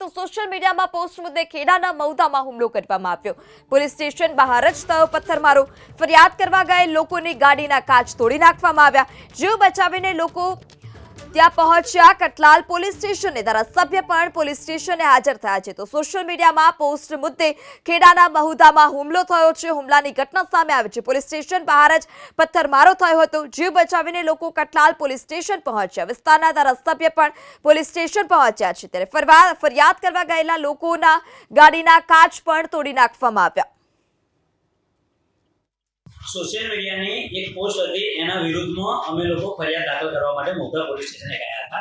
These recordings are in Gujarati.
તો સોશિયલ મીડિયામાં પોસ્ટ મુદ્દે ખેડાના મહુધામાં હુમલો કરવામાં આવ્યો। પોલીસ સ્ટેશન બહાર જ થયો પથ્થરમારો। ફરિયાદ કરવા ગયેલ લોકોની ગાડીના કાચ તોડી નાખવામાં આવ્યા। જીવ બચાવીને લોકો ત્યાં પહોંચ્યા। કટલાલ પોલીસ સ્ટેશને ધારાસભ્ય પણ પોલીસ સ્ટેશને હાજર થયા છે। તો સોશિયલ મીડિયામાં પોસ્ટ મુદ્દે ખેડાના મહુધામાં હુમલો થયો છે। હુમલાની ઘટના સામે આવી છે। પોલીસ સ્ટેશન બહાર જ પથ્થરમારો થયો હતો। જીવ બચાવીને લોકો કટલાલ પોલીસ સ્ટેશન પહોંચ્યા। વિસ્તારના ધારાસભ્ય પણ પોલીસ સ્ટેશન પહોંચ્યા છે। ત્યારે ફરિયાદ કરવા ગયેલા લોકોના ગાડીના કાચ પણ તોડી નાખવામાં આવ્યા। सोशल मीडिया ने एक पोस्ट थी एना विरुद्ध में अमे लोग फरियाद दाखल करवा माटे महुधा पोलीस स्टेशन गया था।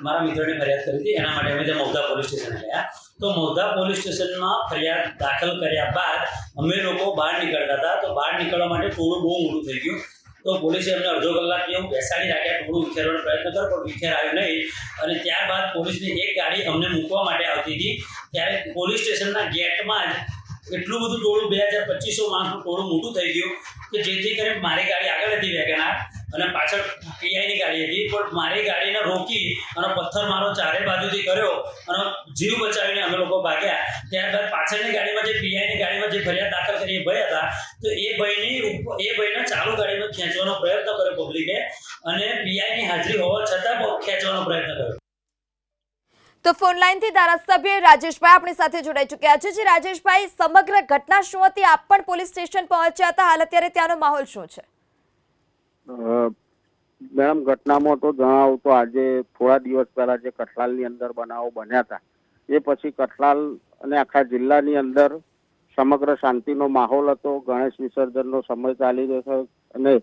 मारा मित्रों ने फरियाद करी थी एना माटे अमे महुधा पोलीस स्टेशन गया। तो महुधा पोलीस स्टेशन में फरियाद दाखल कर्या बाद अमे लोग बहार निकलता था। तो बहार निकलवा माटे टोळुं बहु मोटुं थई गयुं। तो पोलीसे अમને અડધો કલાક જેવું બેસાડી રાખ્યા। ટોળું વિખેરવાનો પ્રયત્ન કર્યો પણ વિખેરાયું નહીં। અને ત્યારબાદ પોલીસની એક ગાડી અમને મૂકવા માટે આવતી હતી ત્યારે પોલીસ સ્ટેશનના ગેટમાં જ એટલું બધું ટોળું 2200 માણસનું ટોળું મોટું થઈ ગયું કે જેથી કરીને મારી ગાડી આગળ હતી વેગનાર અને પાછળ પીઆઈની ગાડી હતી પણ મારી ગાડીને રોકી અને પથ્થરમારો ચારે બાજુથી કર્યો અને જીવ બચાવીને અમે લોકો ભાગ્યા। ત્યારબાદ પાછળની ગાડીમાં જે પીઆઈની ગાડીમાં જે ફરિયાદ દાખલ કરી એ ભાઈ હતા તો એ ભાઈને ચાલુ ગાડીમાં ખેંચવાનો પ્રયત્ન કર્યો પબ્લિકે અને પીઆઈની હાજરી હોવા છતાં ખેંચવાનો પ્રયત્ન કર્યો। તો ફોન લાઈનથી ધારાસભ્ય રાજેશભાઈ આપણી સાથે જોડાઈ ચૂક્યા છે। જે રાજેશભાઈ, સમગ્ર ઘટના શું હતી? આપ પણ પોલીસ સ્ટેશન પહોંચ્યા હતા, હાલ અત્યારે ત્યાંનો માહોલ શું છે? મેડમ, ઘટનામાં તો જણાવું તો આજે થોડા દિવસ પહેલા જે કઠલાલની અંદર બનાવો બન્યા હતા એ પછી કઠલાલ અને આખા જિલ્લાની અંદર સમગ્ર શાંતિનો માહોલ હતો। ગણેશ વિસર્જનનો સમય ચાલી રહ્યો છે અને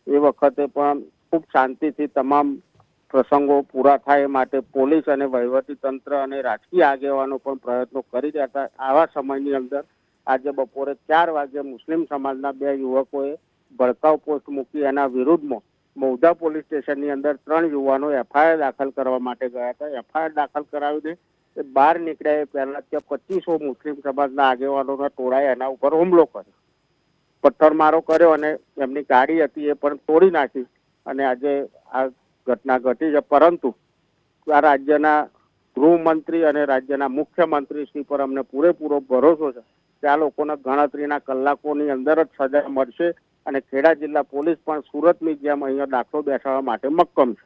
એ વખતે પણ ખૂબ શાંતિથી તમામ પ્રસંગો પૂરા થાય એ માટે પોલીસ અને વહીવટી તંત્ર અને રાજકીય આગેવાનો પણ પ્રયત્નો કરી રહ્યા હતા। આવા સમયની અંદર આજે બપોરે 4 વાગે મુસ્લિમ સમાજના 2 યુવકોએ ભડકાઉ પોસ્ટ મૂકી એના વિરુદ્ધમાં મહુધા પોલીસ સ્ટેશનની અંદર 3 યુવાનો એફઆઈઆર દાખલ કરવા માટે ગયા હતા। એફઆઈઆર દાખલ કરાવીને એ બહાર નીકળ્યા એ પહેલા ત્યાં 2500 મુસ્લિમ સમાજના આગેવાનોના ટોળાએ એના ઉપર હુમલો કર્યો, પથ્થરમારો કર્યો અને એમની ગાડી હતી એ પણ તોડી નાખી અને આજે આ ઘટના ઘટી છે। પરંતુ આ રાજ્યના ગૃહમંત્રી અને રાજ્યના મુખ્યમંત્રી શ્રી પર અમને પૂરેપૂરો ભરોસો છે કે આ લોકોને ગણતરીના કલાકોની અંદર જ સજા મળશે અને ખેડા જિલ્લા પોલીસ પણ સુરતની જેમ અહીંયા દાખલો બેસાડવા માટે મક્કમ છે।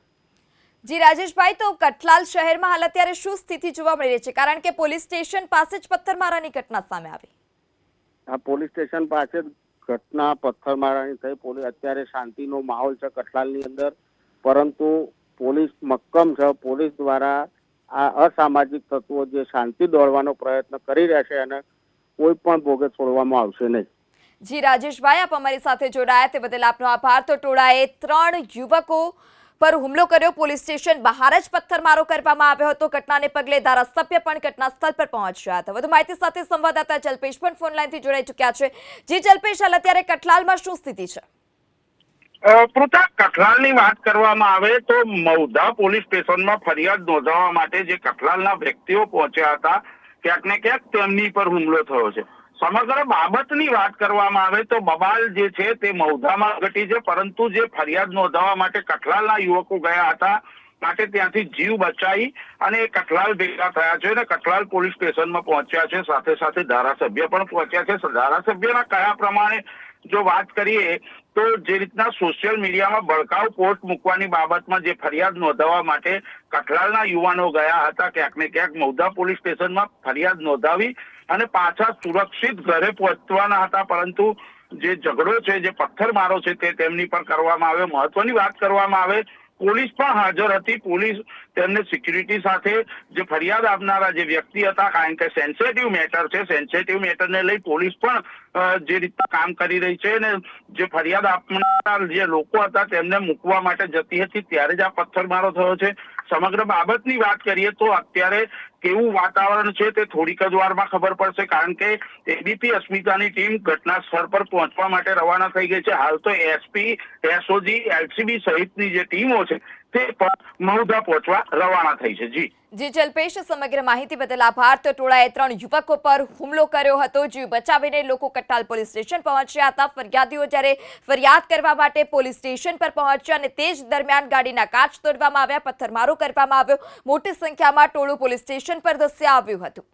જી રાજેશભાઈ, તો કઠલાલ શહેરમાં હાલ અત્યારે શું સ્થિતિ જોવા મળી રહી છે? કારણ કે પોલીસ સ્ટેશન પાસે જ પથ્થરમારાની ઘટના સામે આવી। આ પોલીસ સ્ટેશન પાસે ઘટના પથ્થરમારાની થઈ। પોલીસ અત્યારે શાંતિનો માહોલ છે કઠલાલની અંદર, પરંતુ પોલીસ મક્કમ છે। પોલીસ દ્વારા આ અસામાજિક તત્વો જે શાંતિ દોડવાનો પ્રયત્ન કરી રહ્યા છે અને કોઈ પણ ભોગે છોડવામાં આવશે નહીં। જી રાજેશભાઈ, આપ અમારી સાથે જોડાયા તે બદલ આપનો આભાર। તો ટોળાએ 3 યુવકો પર હુમલો કર્યો, પોલીસ સ્ટેશન બહાર જ પથ્થરમારો કરવામાં આવ્યો હતો। ઘટનાને પગલે ધારાસભ્ય પણ ઘટના સ્થળ પર પહોંચ્યા હતા। વધુ માહિતી સાથે સંવાદદાતા જલ્પેશ પણ ફોન લાઈનથી જોડાઈ ચૂક્યા છે। જી જલ્પેશ, હાલ અત્યારે કઠલાલમાં શું સ્થિતિ છે? પૃથા, કઠલાલની વાત કરવામાં આવે તો મહુધા પોલીસ સ્ટેશનમાં ફરિયાદ નોંધાવવા માટે જે કઠલાલના વ્યક્તિઓ પહોંચ્યા હતા ક્યાંક ને ક્યાંક તેમની પર હુમલો થયો છે। સમગ્ર બાબતની વાત કરવામાં આવે તો બબાલ જે છે તે મહુધામાં ઘટી છે, પરંતુ જે ફરિયાદ નોંધાવવા માટે કઠલાલના યુવકો ગયા હતા માટે ત્યાંથી જીવ બચાવી અને કઠલાલ ભેગા થયા છે અને કઠલાલ પોલીસ સ્ટેશનમાં પહોંચ્યા છે। સાથે સાથે ધારાસભ્ય પણ પહોંચ્યા છે। ધારાસભ્યના કયા પ્રમાણે જો વાત કરીએ તો જે રીતના સોશિયલ મીડિયામાં ભડકાઉ પોસ્ટ મૂકવાની બાબતમાં જે ફરિયાદ નોંધાવવા માટે કઠલાલના યુવાનો ગયા હતા ક્યાંક ને ક્યાંક મહુધા પોલીસ સ્ટેશનમાં ફરિયાદ નોંધાવી અને પાછા સુરક્ષિત ઘરે પહોંચવાના હતા, પરંતુ જે ઝઘડો છે, જે પથ્થરમારો છે તે તેમની પર કરવામાં આવ્યો। મહત્વની વાત કરવામાં આવે, પોલીસ પણ હાજર હતી। પોલીસ તેમને સિક્યુરિટી સાથે જે ફરિયાદ આપનારા જે વ્યક્તિ હતા, કારણ કે સેન્સિટિવ મેટર છે, સેન્સિટિવ મેટરને લઈ પોલીસ પણ જે રીતના કામ કરી રહી છે અને જે ફરિયાદ આપનારા જે લોકો હતા તેમને મૂકવા માટે જતી હતી ત્યારે જ આ પથ્થરમારો થયો છે। સમગ્ર બાબતની વાત કરીએ તો અત્યારે કેવું વાતાવરણ છે તે થોડીક જ વારમાં ખબર પડશે, કારણ કે એબીપી અસ્મિતાની ટીમ ઘટના સ્થળ પર પહોંચવા માટે રવાના થઈ ગઈ છે। હાલ તો એસપી, એસઓજી, એલસીબી સહિતની જે ટીમો છે તે પણ મહુધા પહોંચવા રવાના થઈ છે. જી જલ્પેશ, સમગ્ર માહિતી બદલ આભાર. તો ટોળાએ 3 યુવકો પર હુમલો કર્યો હતો. જીવ બચાવીને લોકો કઠલાલ પોલીસ સ્ટેશન પહોંચ્યા હતા. ફરિયાદીઓ જ્યારે ફરિયાદ કરવા માટે પોલીસ સ્ટેશન પર પહોંચ્યા અને તે જ દરમિયાન ગાડીના કાચ તોડવામાં આવ્યા, પથ્થરમારો કરવામાં આવ્યો. મોટી સંખ્યામાં ટોળું પોલીસ સ્ટેશન પર ધસ્યા આવ્યું હતું.